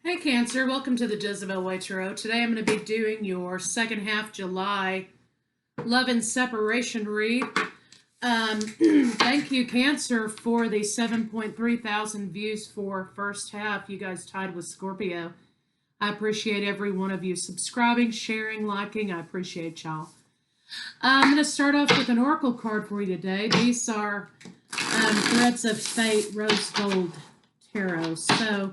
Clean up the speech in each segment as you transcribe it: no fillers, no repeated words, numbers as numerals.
Hey Cancer, welcome to the Jezebel Way Tarot. Today I'm going to be doing your second half July love and separation read. Thank you Cancer for the 7.3 thousand views for first half. You guys tied with Scorpio. I appreciate every one of you subscribing, sharing, liking. I appreciate y'all. I'm going to start off with an oracle card for you today. These are Threads of Fate Rose Gold Tarot. So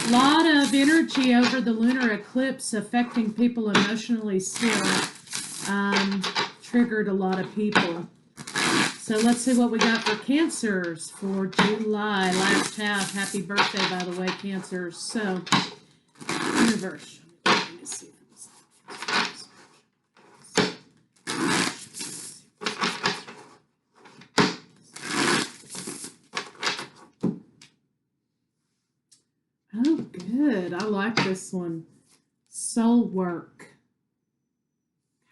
a lot of energy over the lunar eclipse affecting people emotionally still. Triggered a lot of people. So let's see what we got for Cancers for July, last half. Happy birthday, by the way, Cancers. So, universe. Let me see. Oh, good. I like this one. Soul work.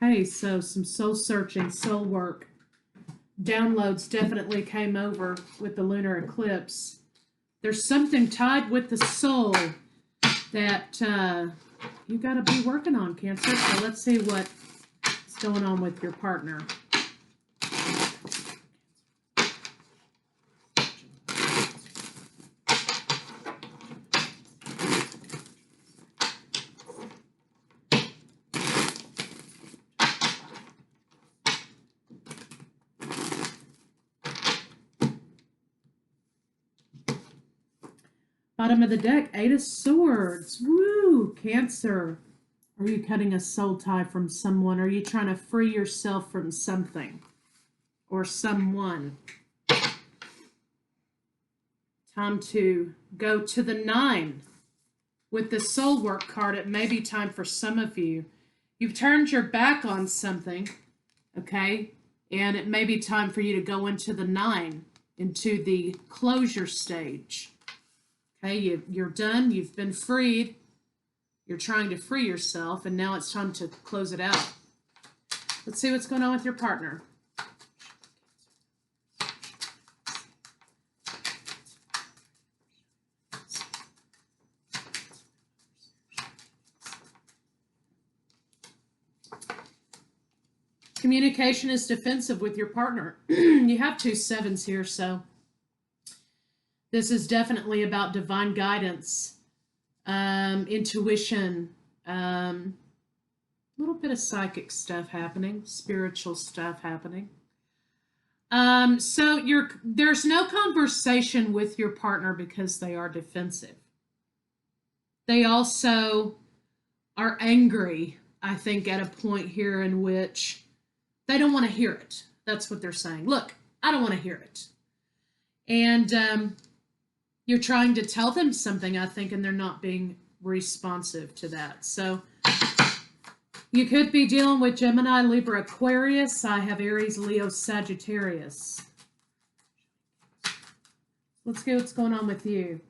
Okay, so some soul searching, soul work. Downloads definitely came over with the lunar eclipse. There's something tied with the soul that you got to be working on, Cancer. So let's see what's going on with your partner. Bottom of the deck, Eight of Swords. Woo, Cancer. Are you cutting a soul tie from someone? Are you trying to free yourself from something or someone? Time to go to the 9 with the soul work card. It may be time for some of you. You've turned your back on something, okay? And it may be time for you to go into the 9, into the closure stage. Okay, you're done, you've been freed, you're trying to free yourself, and now it's time to close it out. Let's see what's going on with your partner. Communication is defensive with your partner. You have 2 sevens here, so this is definitely about divine guidance, intuition, a little bit of psychic stuff happening, spiritual stuff happening. So there's no conversation with your partner because they are defensive. They also are angry, I think, at a point here in which they don't want to hear it. That's what they're saying. Look, I don't want to hear it. And you're trying to tell them something, I think, and they're not being responsive to that. So you could be dealing with Gemini, Libra, Aquarius. I have Aries, Leo, Sagittarius. Let's see what's going on with you.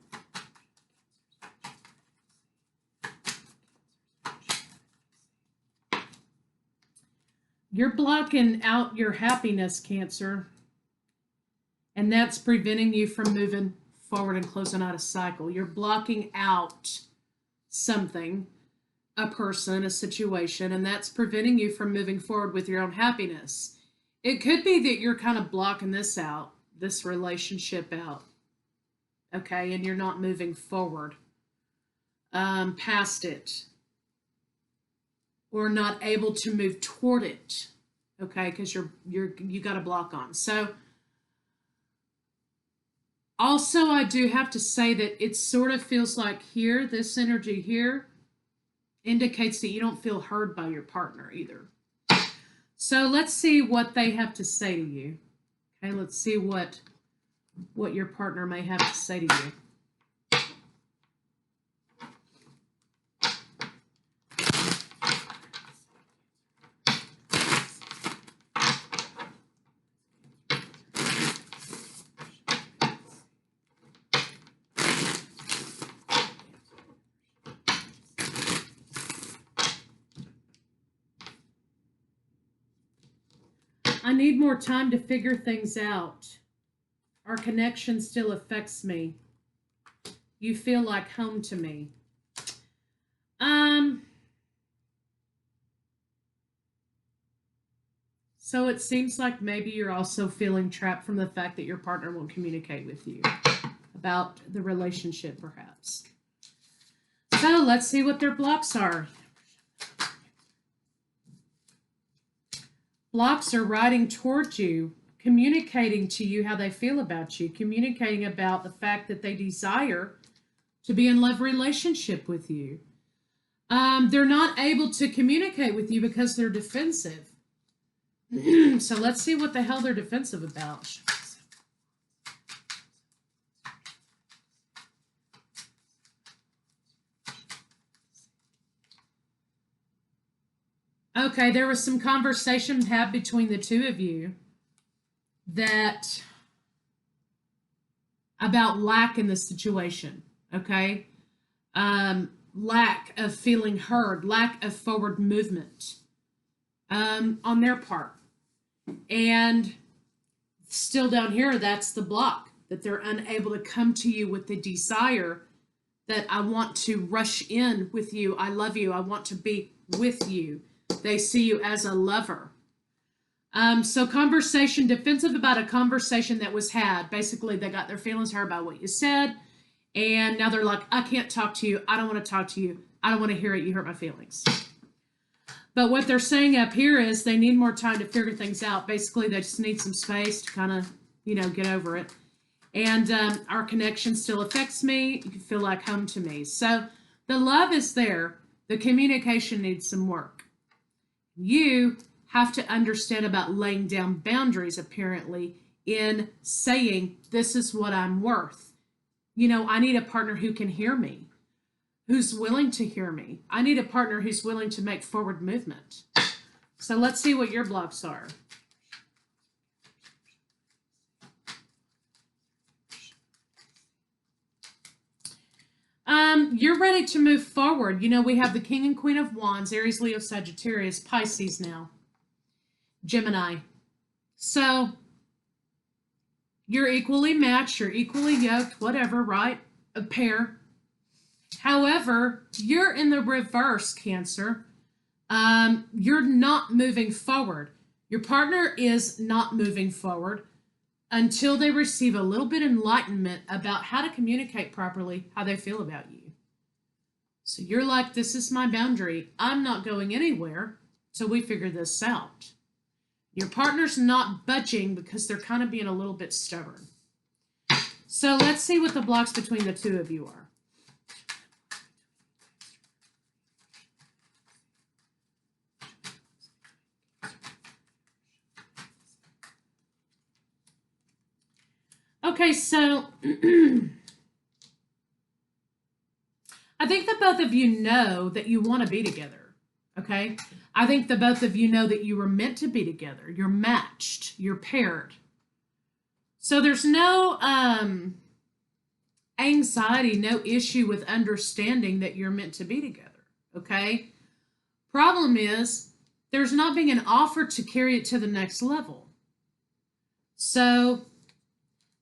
You're blocking out your happiness, Cancer. And that's preventing you from moving forward and closing out a cycle. You're blocking out something, a person, a situation, and that's preventing you from moving forward with your own happiness. It could be that you're kind of blocking this out, this relationship out, okay, and you're not moving forward past it, or not able to move toward it, okay, because you got a block on. So also, I do have to say that it sort of feels like here, this energy here indicates that you don't feel heard by your partner either. So let's see what they have to say to you. Okay, let's see what your partner may have to say to you. I need more time to figure things out. Our connection still affects me. You feel like home to me. So it seems like maybe you're also feeling trapped from the fact that your partner won't communicate with you about the relationship, perhaps. So let's see what their blocks are. Blocks are riding towards you, communicating to you how they feel about you, communicating about the fact that they desire to be in love relationship with you. They're not able to communicate with you because they're defensive. So let's see what the hell they're defensive about. Okay, there was some conversation had between the two of you that about lack in the situation, okay? Lack of feeling heard, lack of forward movement on their part. And still down here, that's the block, that they're unable to come to you with the desire that I want to rush in with you. I love you. I want to be with you. They see you as a lover. So conversation, defensive about a conversation that was had. Basically, they got their feelings hurt by what you said. And now they're like, I can't talk to you. I don't want to talk to you. I don't want to hear it. You hurt my feelings. But what they're saying up here is they need more time to figure things out. Basically, they just need some space to kind of, get over it. And our connection still affects me. You feel like home to me. So the love is there. The communication needs some work. You have to understand about laying down boundaries, apparently, in saying, this is what I'm worth. I need a partner who can hear me, who's willing to hear me. I need a partner who's willing to make forward movement. So let's see what your blocks are. You're ready to move forward. We have the King and Queen of Wands, Aries, Leo, Sagittarius, Pisces now, Gemini. So you're equally matched, you're equally yoked, whatever, right? A pair. However, you're in the reverse, Cancer. You're not moving forward. Your partner is not moving forward until they receive a little bit of enlightenment about how to communicate properly, how they feel about you. So you're like, this is my boundary. I'm not going anywhere till we figure this out. Your partner's not budging because they're kind of being a little bit stubborn. So let's see what the blocks between the two of you are. Okay, so I think that both of you know that you want to be together, okay? I think that both of you know that you were meant to be together. You're matched. You're paired. So there's no anxiety, no issue with understanding that you're meant to be together, okay? Problem is, there's not being an offer to carry it to the next level. So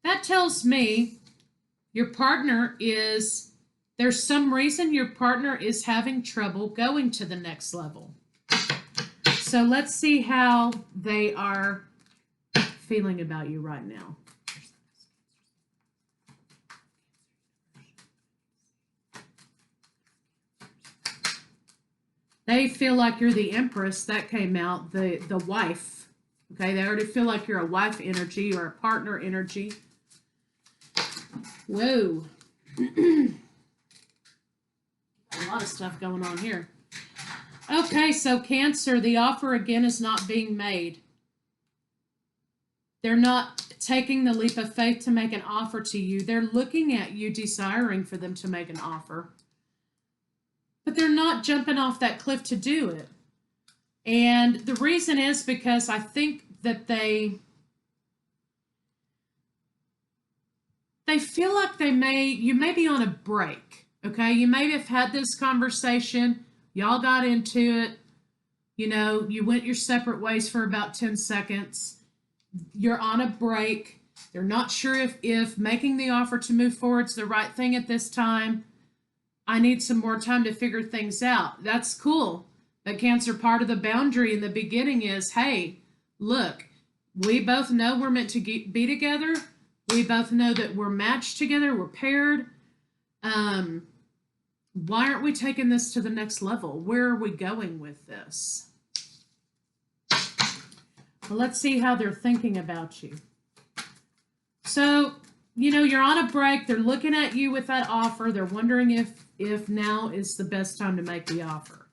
that tells me your partner is, there's some reason your partner is having trouble going to the next level. So let's see how they are feeling about you right now. They feel like you're the Empress. That came out, the wife. Okay, they already feel like you're a wife energy or a partner energy. Whoa. A lot of stuff going on here. Okay, so Cancer, the offer again is not being made. They're not taking the leap of faith to make an offer to you. They're looking at you, desiring for them to make an offer. But they're not jumping off that cliff to do it. And the reason is because I think that they feel like you may be on a break, okay? You may have had this conversation, y'all got into it, you went your separate ways for about 10 seconds, you're on a break, they're not sure if making the offer to move forward is the right thing at this time, I need some more time to figure things out. That's cool. But Cancer, part of the boundary in the beginning is, hey, look, we both know we're meant to be together. We both know that we're matched together. We're paired. Why aren't we taking this to the next level? Where are we going with this? Well, let's see how they're thinking about you. So, you're on a break. They're looking at you with that offer. They're wondering if now is the best time to make the offer.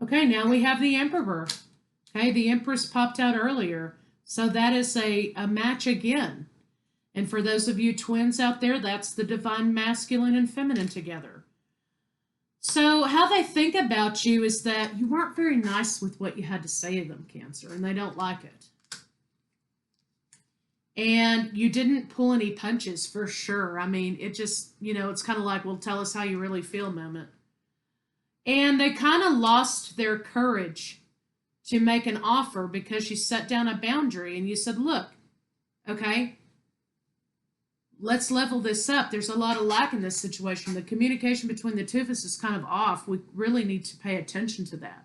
Okay, now we have the Emperor. Okay, the Empress popped out earlier. So that is a match again. And for those of you twins out there, that's the divine masculine and feminine together. So how they think about you is that you weren't very nice with what you had to say to them, Cancer, and they don't like it. And you didn't pull any punches for sure. I mean, it just, it's kind of like, well, tell us how you really feel moment. And they kind of lost their courage to make an offer because you set down a boundary and you said, look, okay, let's level this up. There's a lot of lack in this situation. The communication between the two of us is kind of off. We really need to pay attention to that.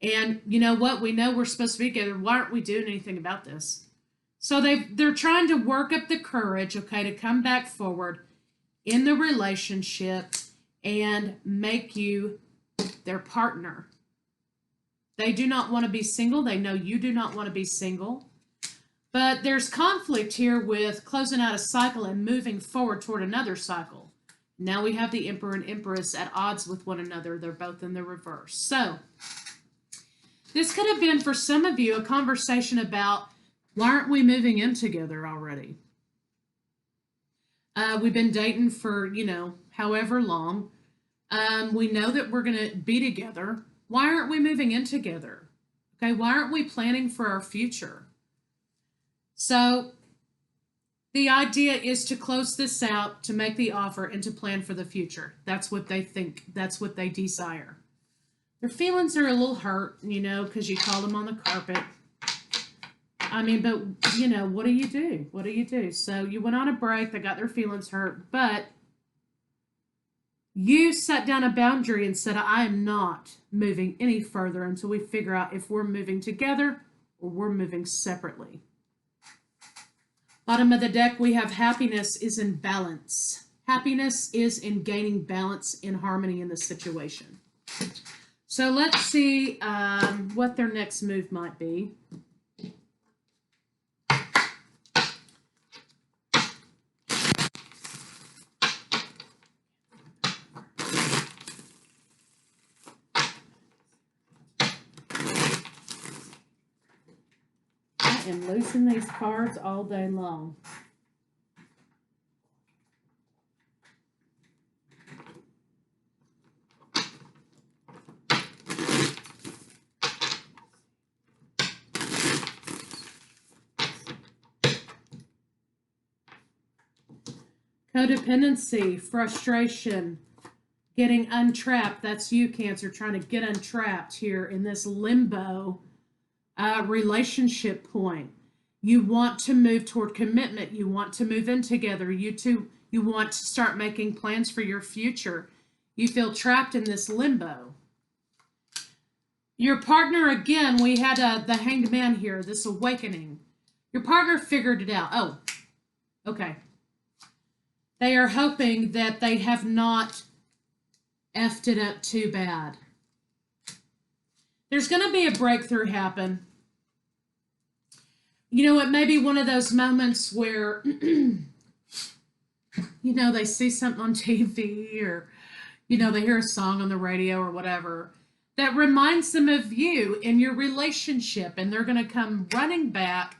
And you know what? We know we're supposed to be together. Why aren't we doing anything about this? So they're trying to work up the courage, okay, to come back forward in the relationship and make you their partner. They do not want to be single. They know you do not want to be single. But there's conflict here with closing out a cycle and moving forward toward another cycle. Now we have the Emperor and Empress at odds with one another. They're both in the reverse. So this could have been, for some of you, a conversation about, why aren't we moving in together already? We've been dating for, however long. We know that we're going to be together. Why aren't we moving in together? Okay, why aren't we planning for our future? So the idea is to close this out, to make the offer, and to plan for the future. That's what they think. That's what they desire. Their feelings are a little hurt, because you called them on the carpet. I mean, but, what do you do? What do you do? So you went on a break. They got their feelings hurt. But you set down a boundary and said, I am not moving any further until we figure out if we're moving together or we're moving separately. Bottom of the deck, we have happiness is in balance. Happiness is in gaining balance in harmony in the situation. So let's see what their next move might be. I am losing these cards all day long. Codependency, frustration, getting untrapped. That's you, Cancer, trying to get untrapped here in this limbo relationship point. You want to move toward commitment. You want to move in together. You want to start making plans for your future. You feel trapped in this limbo. Your partner, again, we had the Hanged Man here, this awakening. Your partner figured it out. Oh, okay. They are hoping that they have not effed it up too bad. There's going to be a breakthrough happen. It may be one of those moments where, they see something on TV or, they hear a song on the radio or whatever that reminds them of you in your relationship, and they're going to come running back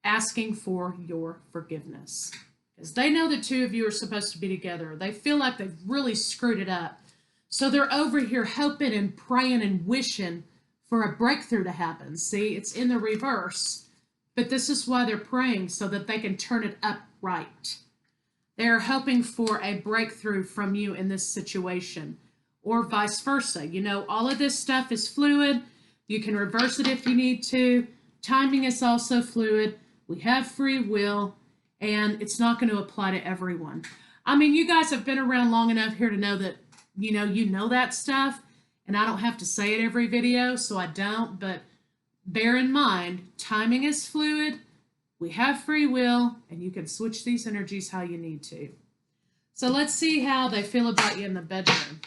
asking for your forgiveness. Because they know the two of you are supposed to be together. They feel like they've really screwed it up. So they're over here hoping and praying and wishing for a breakthrough to happen. See, it's in the reverse. But this is why they're praying, so that they can turn it up right. They're hoping for a breakthrough from you in this situation. Or vice versa. All of this stuff is fluid. You can reverse it if you need to. Timing is also fluid. We have free will, and it's not going to apply to everyone. I mean, you guys have been around long enough here to know that, you know that stuff, and I don't have to say it every video, so I don't, but bear in mind, timing is fluid, we have free will, and you can switch these energies how you need to. So let's see how they feel about you in the bedroom.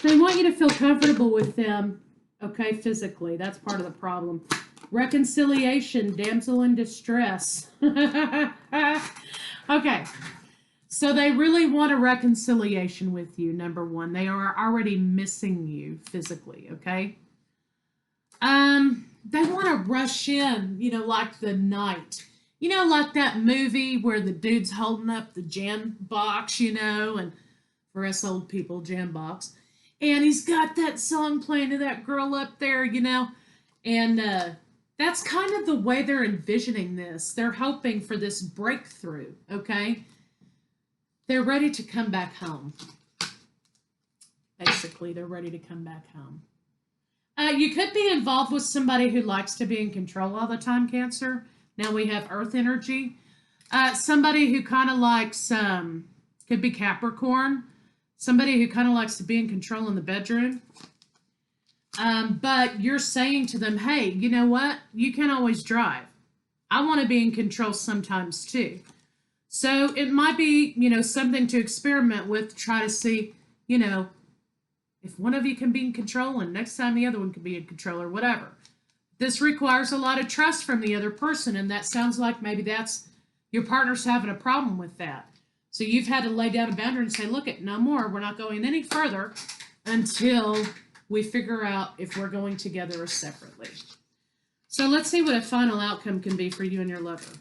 They want you to feel comfortable with them, okay, physically. That's part of the problem. Reconciliation, damsel in distress. Okay, so they really want a reconciliation with you, number one. They are already missing you physically, okay? They want to rush in, like the night. Like that movie where the dude's holding up the jam box, and for us old people, jam box. And he's got that song playing to that girl up there, and that's kind of the way they're envisioning this. They're hoping for this breakthrough, okay? They're ready to come back home. Basically, they're ready to come back home. You could be involved with somebody who likes to be in control all the time, Cancer. Now we have Earth energy. Somebody who kind of likes, could be Capricorn. Somebody who kind of likes to be in control in the bedroom. But you're saying to them, hey, you know what? You can't always drive. I want to be in control sometimes too. So it might be, something to experiment with, try to see, if one of you can be in control and next time the other one can be in control or whatever. This requires a lot of trust from the other person, and that sounds like maybe that's your partner's having a problem with that. So you've had to lay down a boundary and say, look, no more. We're not going any further until we figure out if we're going together or separately. So let's see what a final outcome can be for you and your lover.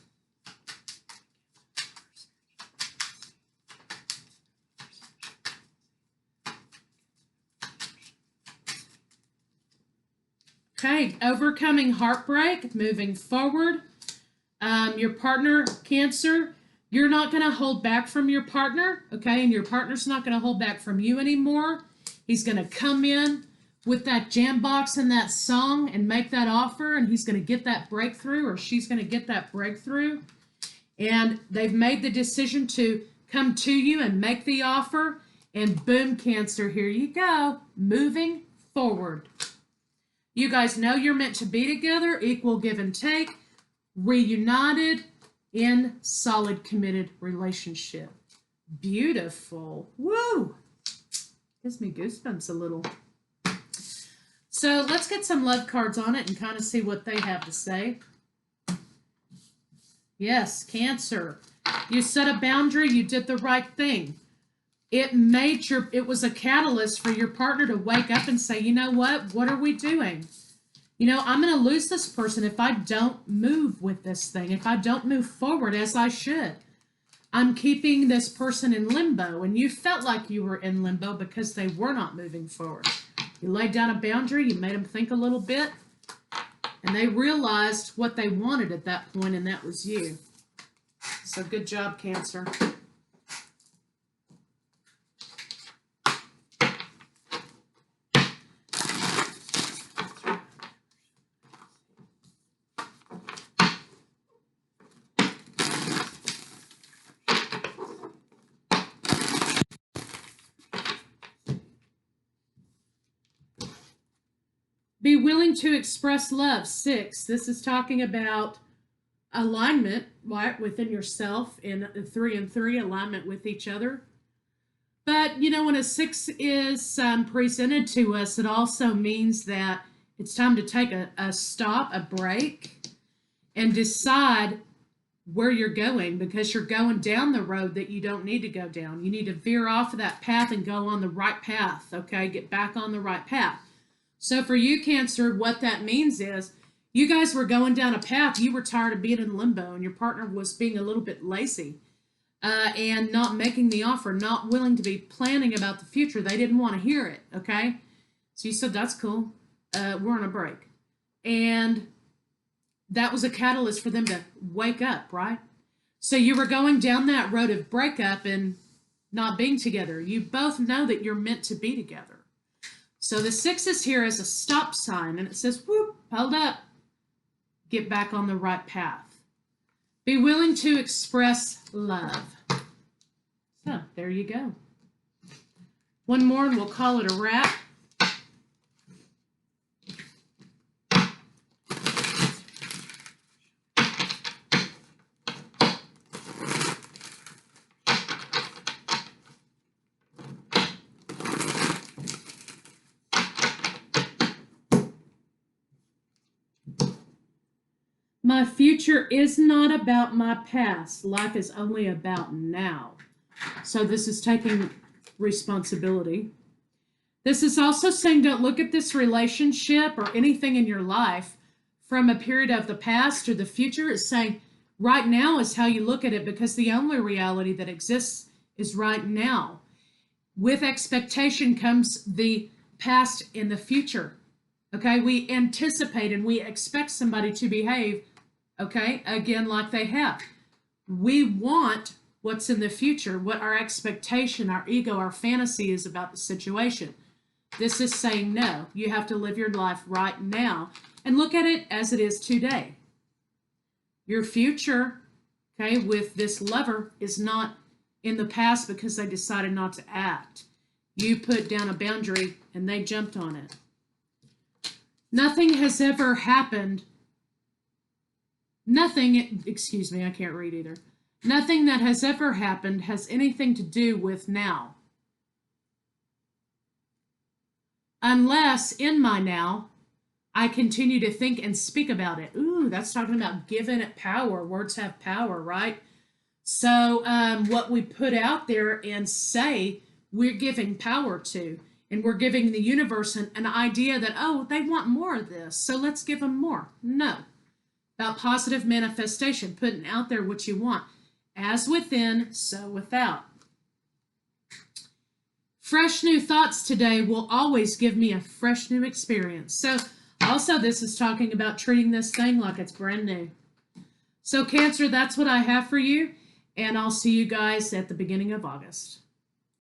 Okay, overcoming heartbreak, moving forward. Your partner, Cancer, you're not going to hold back from your partner, okay? And your partner's not going to hold back from you anymore. He's going to come in with that jam box and that song and make that offer, and he's going to get that breakthrough, or she's going to get that breakthrough. And they've made the decision to come to you and make the offer, and boom, Cancer, here you go, moving forward. You guys know you're meant to be together, equal give and take, reunited, in solid committed relationship. Beautiful. Woo! Gives me goosebumps a little. So let's get some love cards on it and kind of see what they have to say. Yes, Cancer. You set a boundary, you did the right thing. It was a catalyst for your partner to wake up and say, you know what are we doing? I'm going to lose this person if I don't move with this thing, if I don't move forward as I should. I'm keeping this person in limbo, and you felt like you were in limbo because they were not moving forward. You laid down a boundary, you made them think a little bit, and they realized what they wanted at that point, and that was you. So good job, Cancer. Be willing to express love. 6. This is talking about alignment, right, within yourself, and 3 and 3, alignment with each other. But, when a 6 is presented to us, it also means that it's time to take a stop, a break, and decide where you're going, because you're going down the road that you don't need to go down. You need to veer off of that path and go on the right path, okay? Get back on the right path. So for you, Cancer, what that means is you guys were going down a path. You were tired of being in limbo, and your partner was being a little bit lazy. and not making the offer, not willing to be planning about the future. They didn't want to hear it, okay? So you said, that's cool. We're on a break. And that was a catalyst for them to wake up, right? So you were going down that road of breakup and not being together. You both know that you're meant to be together. So the 6 is here as a stop sign, and it says, whoop, hold up. Get back on the right path. Be willing to express love. So there you go. One more and we'll call it a wrap. My future is not about my past. Life is only about now. So this is taking responsibility. This is also saying don't look at this relationship or anything in your life from a period of the past or the future. It's saying right now is how you look at it, because the only reality that exists is right now. With expectation comes the past and the future. Okay, we anticipate and we expect somebody to behave, okay, again, like they have. We want what's in the future, what our expectation, our ego, our fantasy is about the situation. This is saying no, you have to live your life right now and look at it as it is today. Your future, okay, with this lover is not in the past because they decided not to act. You put down a boundary and they jumped on it. Nothing has ever happened. Nothing, excuse me, I can't read either. Nothing that has ever happened has anything to do with now. Unless in my now, I continue to think and speak about it. Ooh, that's talking about giving it power. Words have power, right? So what we put out there and say, we're giving power to. And we're giving the universe an idea that, oh, they want more of this, so let's give them more. No. About positive manifestation, putting out there what you want. As within, so without. Fresh new thoughts today will always give me a fresh new experience. So also this is talking about treating this thing like it's brand new. So Cancer, that's what I have for you. And I'll see you guys at the beginning of August.